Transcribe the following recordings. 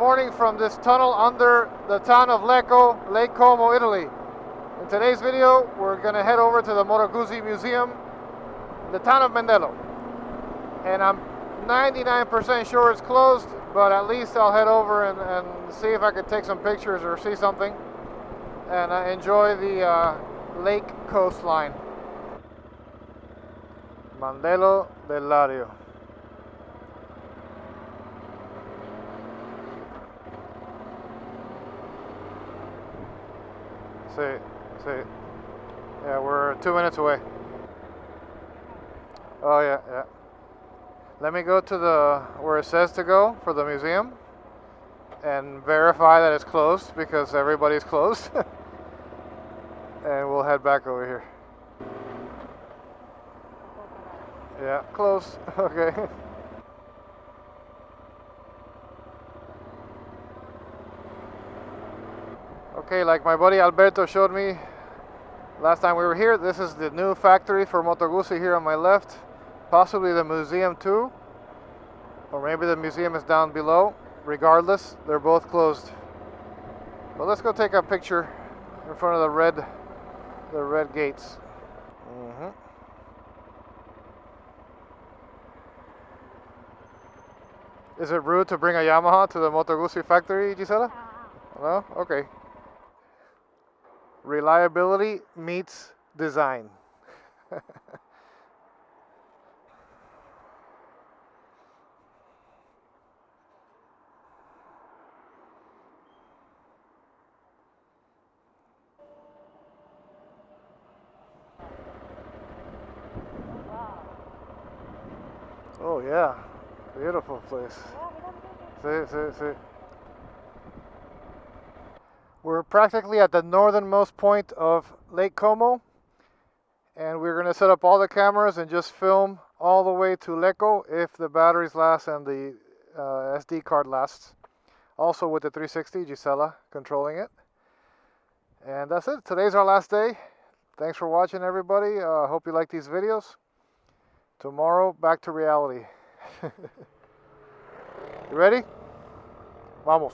morning from this tunnel under the town of Lecco, Lake Como, Italy. In today's video, we're going to head over to the Moto Guzzi Museum in the town of Mendello. And I'm 99% sure it's closed, but at least I'll head over and see if I can take some pictures or see something and enjoy the lake coastline. Mandello del Lario. See. Yeah, we're 2 minutes away. Oh yeah. Let me go to where it says to go for the museum and verify that it's closed because everybody's closed. And we'll head back over here. Yeah, close. Okay. Okay, like my buddy Alberto showed me last time we were here, this is the new factory for Moto Guzzi here on my left. Possibly the museum too. Or maybe the museum is down below. Regardless, they're both closed. But let's go take a picture in front of the red gates. Is it rude to bring a Yamaha to the Moto Guzzi factory, Gisela? No? Okay. Reliability meets design. Oh yeah, beautiful place. See. We're practically at the northernmost point of Lake Como, and we're going to set up all the cameras and just film all the way to Lecco if the batteries last and the SD card lasts. Also with the 360, Gisela controlling it. And that's it. Today's our last day. Thanks for watching, everybody. Hope you like these videos. Tomorrow, back to reality. You ready? Vamos.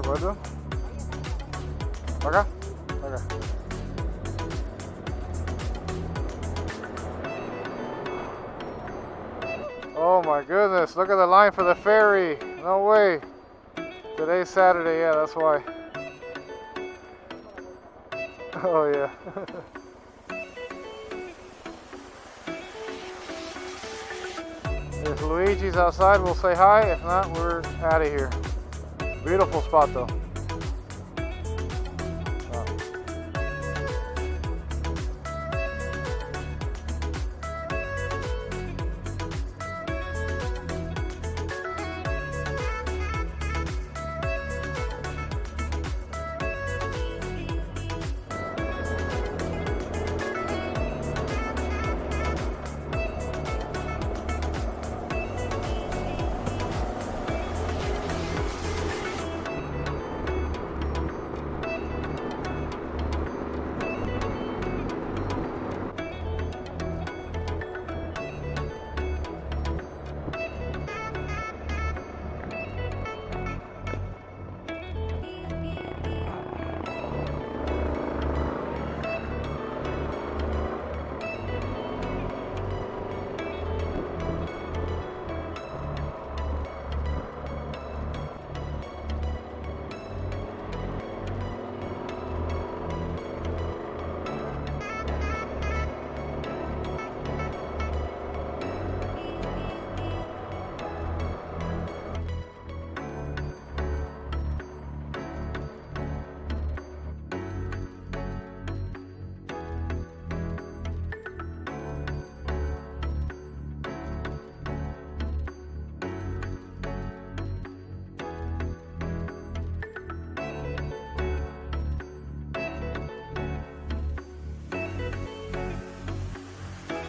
¿Acuerdo? ¿Acá? Acá. Oh my goodness, look at the line for the ferry. No way. Today's Saturday, yeah, that's why. Oh yeah. If Luigi's outside, we'll say hi. If not, we're out of here. Beautiful spot though.